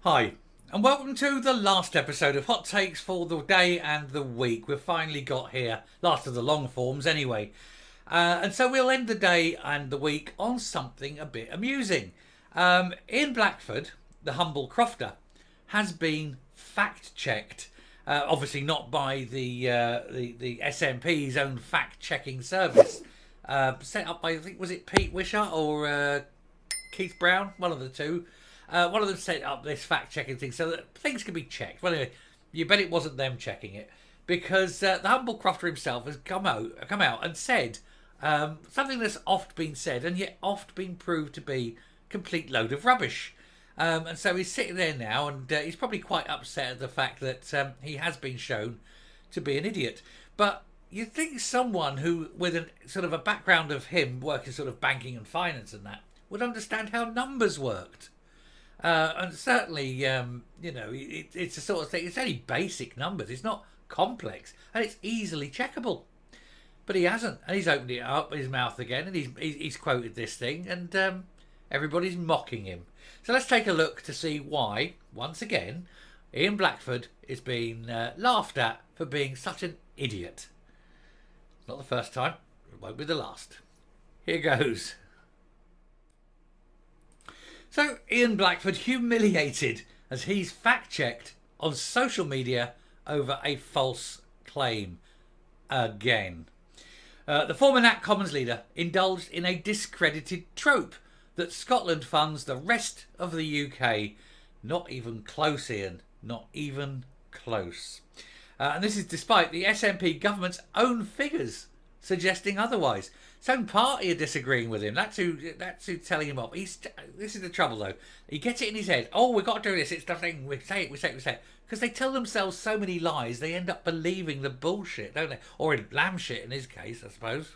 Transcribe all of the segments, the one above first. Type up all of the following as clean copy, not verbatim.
Hi, and welcome to the last episode of Hot Takes for the day and the week. We've finally got here, last of the long forms anyway. And so we'll end the day and the week on something a bit amusing. Ian Blackford, the humble crofter, has been fact-checked. Obviously not by the SNP's own fact-checking service. Set up by, I think, was it Pete Wisher or Keith Brown? One of the two. One of them set up this fact-checking thing so that things can be checked. Well, anyway, you bet it wasn't them checking it, because the humble crofter himself has come out and said something that's oft been said and yet oft been proved to be complete load of rubbish. And so he's sitting there now, and he's probably quite upset at the fact that he has been shown to be an idiot. But you'd think someone who, with a sort of a background of him working sort of banking and finance and that, would understand how numbers worked. And certainly, it's a sort of thing. It's only basic numbers. It's not complex, and it's easily checkable. But he hasn't, and he's opened it up his mouth again, and he's quoted this thing, and everybody's mocking him. So let's take a look to see why, once again, Ian Blackford is being laughed at for being such an idiot. Not the first time. It won't be the last. Here goes. So, Ian Blackford humiliated as he's fact-checked on social media over a false claim. Again. The former Nat Commons leader indulged in a discredited trope that Scotland funds the rest of the UK. Not even close, Ian. Not even close. And this is despite the SNP government's own figures suggesting otherwise. His own party are disagreeing with him. That's who's telling him off. This is the trouble, though. He gets it in his head. Oh, we've got to do this. It's nothing. We say it. Because they tell themselves so many lies, they end up believing the bullshit, don't they? Or in lamb shit, in his case, I suppose.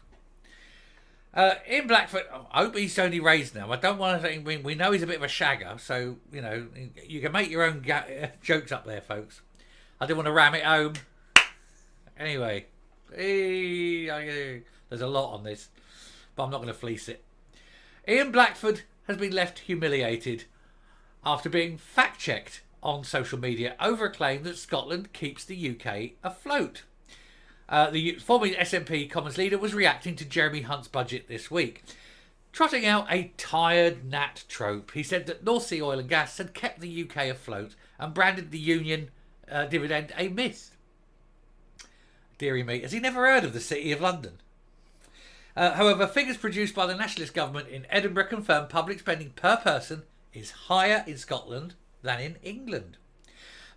Ian Blackford, I hope he's only raised now. I don't want to think, we know he's a bit of a shagger, so, you can make your own jokes up there, folks. I didn't want to ram it home. Anyway, there's a lot on this, but I'm not going to fleece it. Ian Blackford has been left humiliated after being fact-checked on social media over a claim that Scotland keeps the UK afloat. The former SNP Commons leader was reacting to Jeremy Hunt's budget this week, trotting out a tired Nat trope. He said that North Sea oil and gas had kept the UK afloat and branded the union dividend a myth. Deary me, has he never heard of the City of London? However, figures produced by the Nationalist government in Edinburgh confirm public spending per person is higher in Scotland than in England.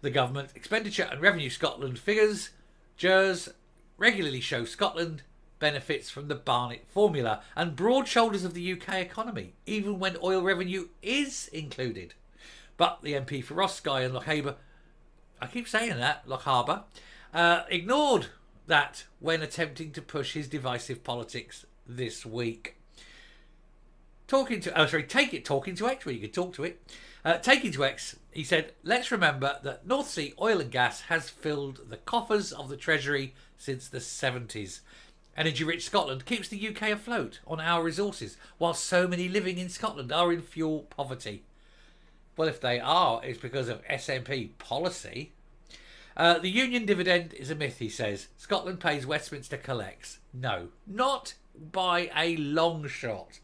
The government expenditure and revenue Scotland figures, GERS, regularly show Scotland benefits from the Barnett formula and broad shoulders of the UK economy, even when oil revenue is included. But the MP for Ross, Skye and Lochaber, I keep saying that, Lochaber, ignored that when attempting to push his divisive politics this week. Taking to X, where you could talk to it. Taking to X, he said, let's remember that North Sea oil and gas has filled the coffers of the Treasury since the 70s. Energy-rich Scotland keeps the UK afloat on our resources, while so many living in Scotland are in fuel poverty. Well, if they are, it's because of SNP policy. The union dividend is a myth, he says. Scotland pays, Westminster collects. No, not by a long shot.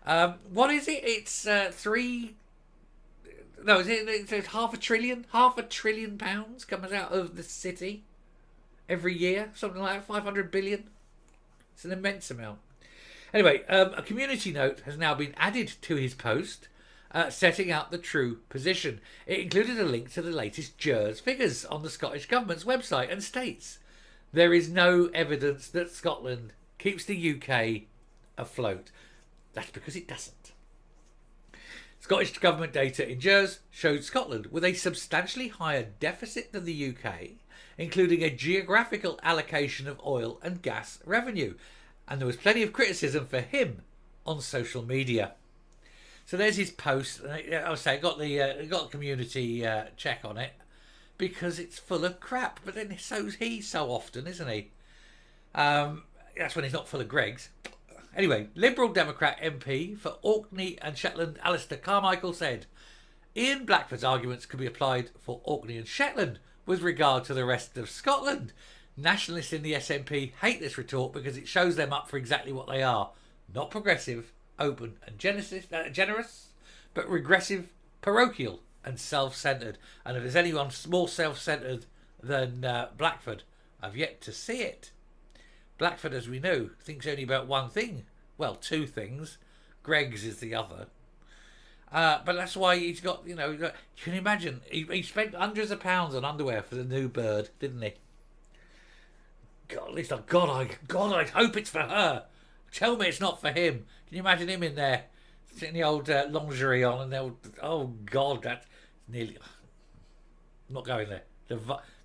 What is it? It's it's half a trillion? Half a trillion pounds comes out of the city every year? Something like that, 500 billion? It's an immense amount. Anyway, a community note has now been added to his post, setting out the true position. It included a link to the latest GERS figures on the Scottish Government's website and states, there is no evidence that Scotland keeps the UK afloat. That's because it doesn't. Scottish Government data in GERS showed Scotland with a substantially higher deficit than the UK, including a geographical allocation of oil and gas revenue. And there was plenty of criticism for him on social media. So there's his post. I was saying, got the community check on it because it's full of crap. But then so's he so often, isn't he? That's when he's not full of Greg's. Anyway, Liberal Democrat MP for Orkney and Shetland, Alistair Carmichael, said, Ian Blackford's arguments could be applied for Orkney and Shetland with regard to the rest of Scotland. Nationalists in the SNP hate this retort because it shows them up for exactly what they are. Not progressive, open and generous, but regressive, parochial and self-centred. And if there's anyone more self-centred than Blackford, I've yet to see it. Blackford, as we know, thinks only about one thing. Well, two things. Greg's is the other. But that's why he's got, you can you imagine? He spent hundreds of pounds on underwear for the new bird, didn't he? God, at least I hope it's for her. Tell me it's not for him. Can you imagine him in there, sitting the old lingerie on, and they'll, oh God, that's nearly. I'm not going there.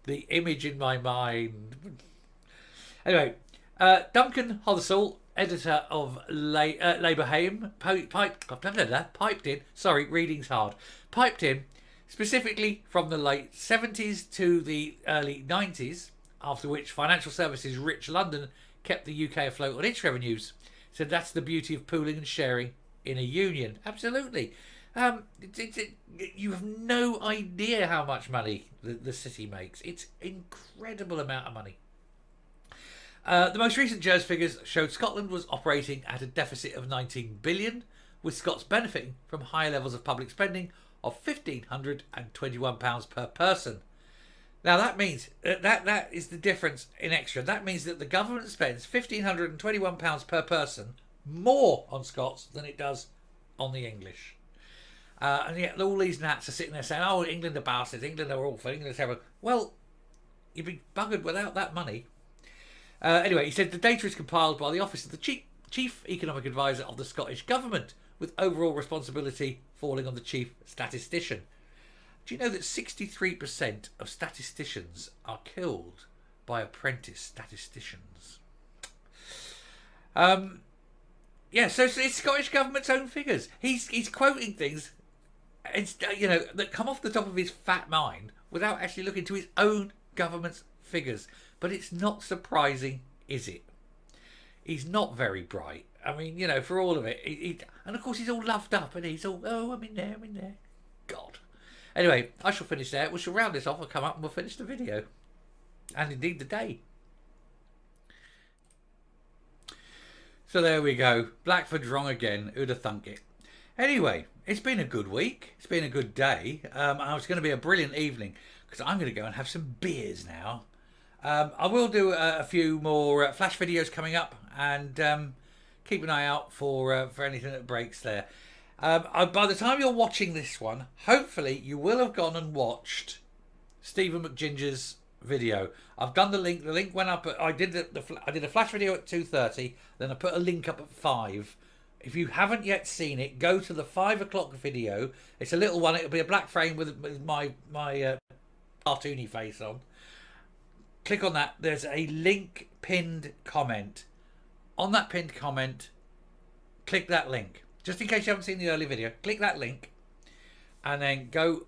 The image in my mind. Anyway, Duncan Hothersall, editor of Labour Haim, piped in. Sorry, reading's hard. Piped in specifically from the late 70s to the early 90s. After which financial services rich London kept the UK afloat on its revenues. So that's the beauty of pooling and sharing in a union. Absolutely. You have no idea how much money the city makes. It's incredible amount of money. The most recent JERS figures showed Scotland was operating at a deficit of 19 billion, with Scots benefiting from higher levels of public spending of £1,521 per person. Now that means that is the difference in extra. That means that the government spends £1,521 per person more on Scots than it does on the English. And yet all these nats are sitting there saying, oh, England are bastards, England are awful, England is terrible. Well, you'd be buggered without that money. Anyway, he said the data is compiled by the Office of the Chief Economic Advisor of the Scottish Government, with overall responsibility falling on the Chief Statistician. Do you know that 63% of statisticians are killed by apprentice statisticians? So it's Scottish Government's own figures. He's quoting things, that come off the top of his fat mind without actually looking to his own government's figures. But it's not surprising, is it? He's not very bright. I mean, for all of it. And of course he's all loved up and he's all, oh, I'm in there. God. Anyway, I shall finish there. We shall round this off. I'll come up and we'll finish the video. And indeed the day. So there we go. Blackford's wrong again. Who'd have thunk it? Anyway, it's been a good week. It's been a good day. It's going to be a brilliant evening because I'm going to go and have some beers now. I will do a few more flash videos coming up and keep an eye out for anything that breaks there. By the time you're watching this one, hopefully you will have gone and watched Stephen McGinger's video. I've done the link. The link went up. I did a flash video at 2:30. Then I put a link up at 5. If you haven't yet seen it, go to the 5 o'clock video. It's a little one. It'll be a black frame with my cartoony face on. Click on that. There's a link pinned comment. On that pinned comment, click that link. Just in case you haven't seen the early video, click that link and then go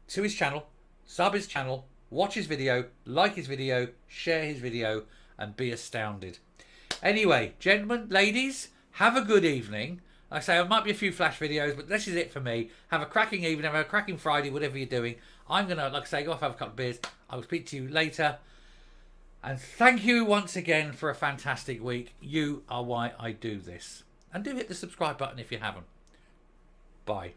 to his channel, sub his channel, watch his video, like his video, share his video and be astounded. Anyway, gentlemen, ladies, have a good evening. Like I say, there might be a few flash videos, but this is it for me. Have a cracking evening, have a cracking Friday, whatever you're doing. I'm going to, like I say, go off, have a couple of beers. I will speak to you later. And thank you once again for a fantastic week. You are why I do this. And do hit the subscribe button if you haven't. Bye.